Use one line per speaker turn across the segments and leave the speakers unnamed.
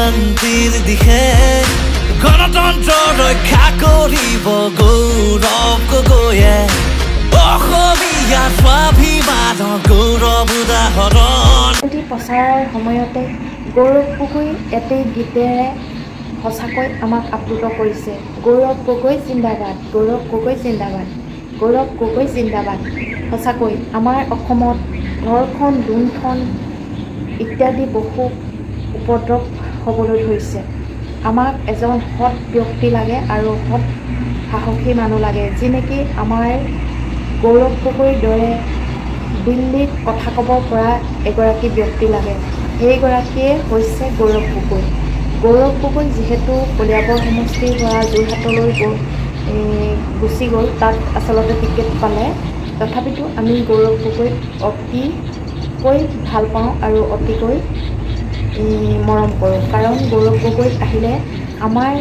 শান্তিৰ দিশে গণতন্ত্ৰ ৰক্ষা কৰিব গৌৰৱ গগৈয়ে অসমীয়া স্বাভিমানৰ গৌৰৱ উদাহৰণ
প্ৰচাৰৰ সময়তে গৌৰৱ গগৈ এটি গীতেৰে সঁচাকৈ আমাক আপ্লুত কৰিছে। গৌৰৱ গগৈ জিন্দাবাদ, গৌৰৱ গগৈ জিন্দাবাদ, গৌৰৱ গগৈ জিন্দাবাদ। সঁচাকৈ আমাৰ অসমত ধৰ্ষণ, লুণ্ঠন ইত্যাদি বহু উপদ্ৰৱ হ'বলৈ ধৰিছে। আমাক এজন সৎ ব্যক্তি লাগে আৰু সৎ সাহসী মানুহ লাগে, যি নেকি আমাৰ গৌৰৱ গগৈৰ দৰে দিল্লীত কথা ক'ব পৰা এগৰাকী ব্যক্তি লাগে। সেইগৰাকীয়ে হৈছে গৌৰৱ গগৈ। গৌৰৱ গগৈ যিহেতু কলিয়াবৰ সমষ্টিৰ পৰা যোৰহাটলৈ গুচি গ'ল, তাত আচলতে টিকেট পালে, তথাপিতো আমি গৌৰৱ গগৈক অতিকৈ ভাল পাওঁ আৰু অতিকৈ মৰম কৰোঁ। কাৰণ গৌৰৱ গগৈ আহিলে আমাৰ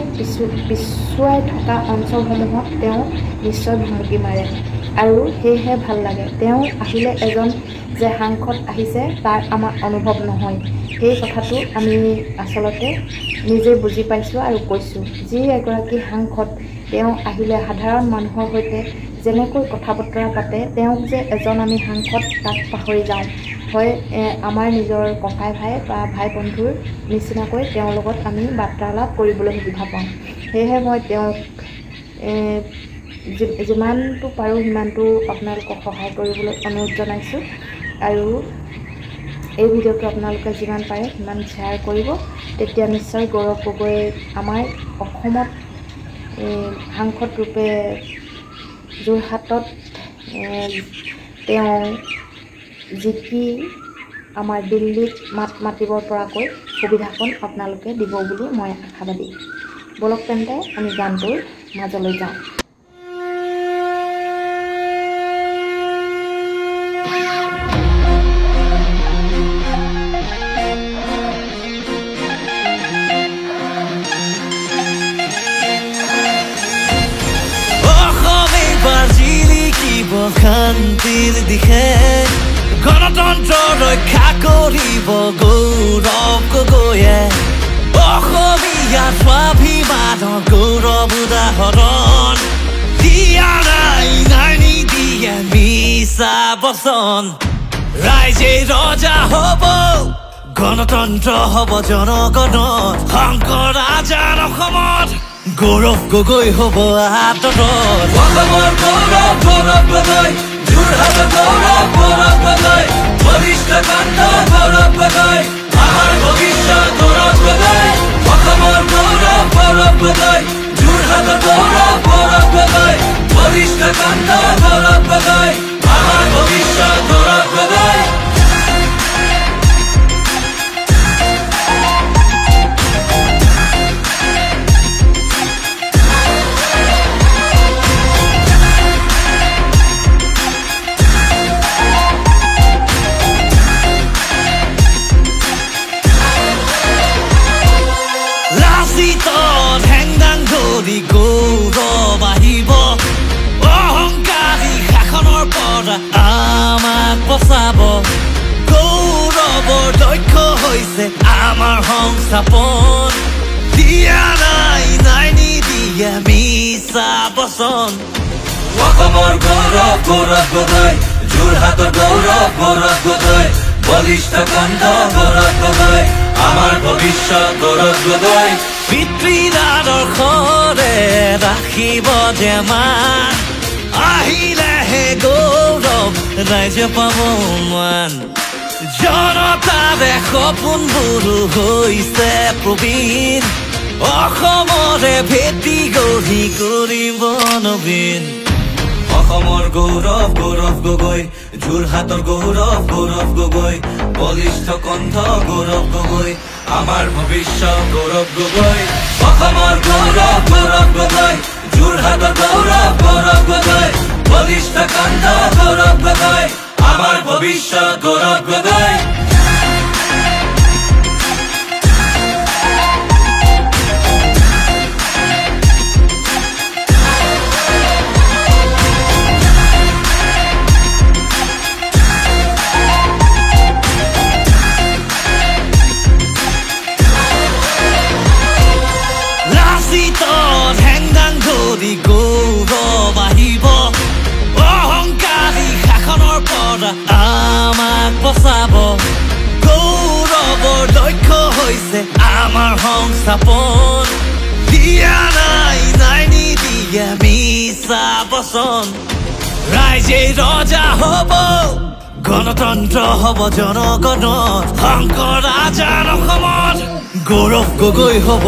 পিছুৱাই থকা অঞ্চলসমূহত তেওঁ নিশ্চয় ভুমুকি মাৰে আৰু সেয়েহে ভাল লাগে। তেওঁ আহিলে এজন যে সাংসদ আহিছে তাৰ আমাৰ অনুভৱ নহয়। সেই কথাটো আমি আচলতে নিজে বুজি পাইছোঁ আৰু কৈছোঁ। যি এগৰাকী সাংসদ তেওঁ আহিলে সাধাৰণ মানুহৰ সৈতে যেনেকৈ কথা বতৰা পাতে, তেওঁক যে এজন আমি সাংসদ তাক পাহৰি যাওঁ। হয়, আমাৰ নিজৰ ককাই ভাই বা ভাই বন্ধুৰ নিচিনাকৈ তেওঁৰ লগত আমি বাৰ্তালাপ কৰিবলৈ সুবিধা পাওঁ। সেয়েহে মই তেওঁক যিমানটো পাৰোঁ সিমানটো আপোনালোকক সহায় কৰিবলৈ অনুৰোধ জনাইছোঁ আৰু এই ভিডিঅ'টো আপোনালোকে যিমান পাৰে সিমান শ্বেয়াৰ কৰিব। তেতিয়া নিশ্চয় গৌৰৱ গগৈ আমাৰ অসমত সাংসদ ৰূপে যোৰহাটত তেওঁ জিকি আমাৰ দিল্লীত মাত মাতিব পৰাকৈ সুবিধাকণ আপোনালোকে দিব বুলি মই আশাবাদী। বলক তেন্তে আমি গানটোৰ মাজলৈ যাওঁ।
শান্তিৰ দিশে গণতন্ত্ৰ ৰক্ষা কৰিব গৌৰৱ গগৈয়ে অসমীয়া স্বাভিমানৰ গৌৰৱ উদাহৰণ দিয়া নাই নিদিয়ে মিছা বচন ৰাইজে ৰজা হ'ব গণতন্ত্ৰ হ'ব জনগণৰ শংকৰ ৰাজাৰ অসমত গৌৰৱ গগৈ হ'ব আতৰত
অসমৰ গৌৰৱ গৌৰৱ গগৈ যোৰহাটৰ গৌৰৱ গৌৰৱ গগৈ বলিষ্ঠ কণ্ঠ গৌৰৱ গগৈ আমাৰ ভৱিষ্যত গৌৰৱ গগৈ অসমৰ গৌৰৱ গৌৰৱ গগৈ যোৰহাটৰ গৌৰৱ গৌৰৱ গগৈ বলিষ্ঠ কণ্ঠ গৌৰৱ গগৈ আমাৰ ভৱিষ্যত গৌৰৱ গগৈ
গৌৰৱ আহিব অহংকাৰী শাসনৰ পৰা আমাক বচাব গৌৰৱৰ লক্ষ্য হৈছে আমাৰ সংস্থাপন দিয়া নাই নিদিয়ে মিছা বচন
অসমৰ গৌৰৱ গৌৰৱ গগৈ যোৰহাটৰ গৌৰৱ গৌৰৱ গগৈ বলিষ্ঠ কণ্ঠ গৌৰৱ গগৈ আমাৰ ভৱিষ্যত গৌৰৱ গগৈ
পিতৃৰ আদৰ্শৰে ৰাখিব যে মান আহিলেহে গৌৰৱ ৰাইজে পাব মান জনতাৰে সপোনবোৰো হৈছে প্ৰবীণ অসমৰে ভেটি গঢ়ি কৰিব নবীন অসমৰ গৌৰৱ গৌৰৱ গগৈ যোৰহাটৰ গৌৰৱ গৌৰৱ গগৈ বলিষ্ঠ কণ্ঠ গৌৰৱ গগৈ আমাৰ ভৱিষ্যত গৌৰৱ গগৈ অসমৰ গৌৰৱ গৌৰৱ গগৈ যোৰহাটৰ গৌৰৱ গৌৰৱ গগৈ বলিষ্ঠ কণ্ঠ গৌৰৱ গগৈ আমাৰ ভৱিষ্যত গৌৰৱ গগৈ হৈছে আমাৰ সংস্থাপন দিয়া নাই নিদিয়ে মিছা বচন ৰাইজে ৰজা হ'ব গণতন্ত্ৰ হ'ব জনগণৰ শংকৰ ৰাজাৰ অসমত গৌৰৱ গগৈ হ'ব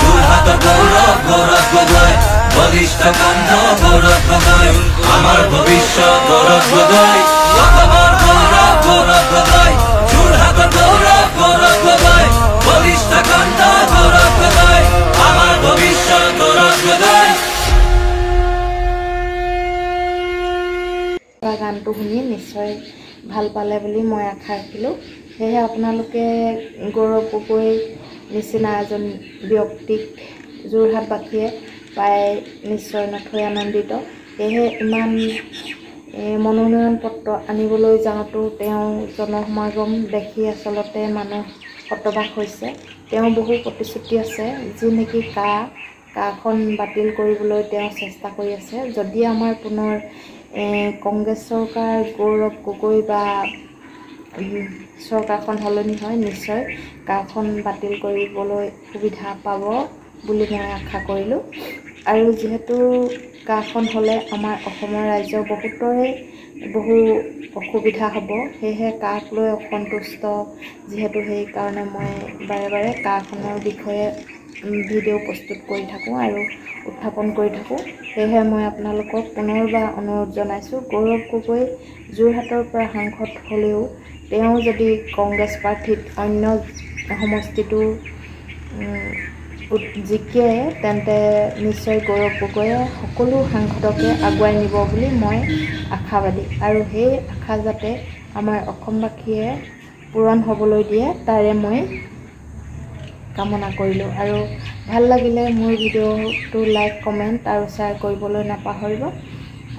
যোৰহাটৰ গৌৰৱ গৌৰৱ গগৈ বলিষ্ঠ কণ্ঠ গৌৰৱ গগৈ আমাৰ ভৱিষ্যত গৌৰৱ গগৈ অসমৰ গৌৰৱ গৌৰৱ গগৈ যোৰহাটৰ গৌৰৱ গৌৰৱ গগৈ বলিষ্ঠ কণ্ঠ গৌৰৱ গগৈ আমাৰ ভৱিষ্যত গৌৰৱ গগৈ
গানটো শুনি নিশ্চয় ভাল পালে বুলি মই আশা ৰাখিলোঁ সেয়েহে আপোনালোকে গৌৰৱ গগৈ নিচিনা এজন ব্যক্তিক যোৰহাটবাসীয়ে পাই নিশ্চয় নথৈ আনন্দিত সেয়েহে ইমান মনোনয়ন পত্ৰ আনিবলৈ যাওঁতেও তেওঁ জনসমাগম দেখি আচলতে মানুহ হতবাক হৈছে তেওঁ বহু প্ৰতিশ্ৰুতি আছে যি নেকি কাখন বাতিল কৰিবলৈ তেওঁ চেষ্টা কৰি আছে যদি আমাৰ পুনৰ কংগ্ৰেছ চৰকাৰ গৌৰৱ গগৈ বা চৰকাৰখন সলনি হয় নিশ্চয় কাখন বাতিল কৰিবলৈ সুবিধা পাব বুলি মই আশা কৰিলোঁ আৰু যিহেতু কাখন হ'লে আমাৰ অসমৰ ৰাজ্যৰ বহু অসুবিধা হ'ব সেয়েহে কাক লৈ অসন্তুষ্ট যিহেতু সেইকাৰণে মই বাৰে বাৰে কাখনৰ বিষয়ে ভিডিঅ' প্ৰস্তুত কৰি থাকোঁ আৰু উত্থাপন কৰি থাকোঁ সেয়েহে মই আপোনালোকক পুনৰবাৰ অনুৰোধ জনাইছোঁ গৌৰৱ গগৈ যোৰহাটৰ পৰা সাংসদ হ'লেও তেওঁ যদি কংগ্ৰেছ প্ৰাৰ্থীত অন্য সমষ্টিটো জিকে তেন্তে নিশ্চয় গৌৰৱ গগৈয়ে সকলো সাংসদকে আগুৱাই নিব বুলি মই আশাবাদী আৰু সেই আশা যাতে আমাৰ অসমবাসীয়ে পূৰণ হ'বলৈ দিয়ে তাৰে মই কামনা কৰিলোঁ আৰু ভাল লাগিলে মোৰ ভিডিঅ'টো লাইক কমেণ্ট আৰু শ্বেয়াৰ কৰিবলৈ নাপাহৰিব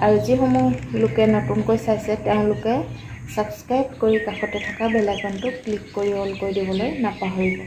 আৰু যিসমূহ লোকে নতুনকৈ চাইছে তেওঁলোকে ছাবস্ক্ৰাইব কৰি কাষতে থকা বেল আইকনটো ক্লিক কৰি অল কৰি দিবলৈ নাপাহৰিব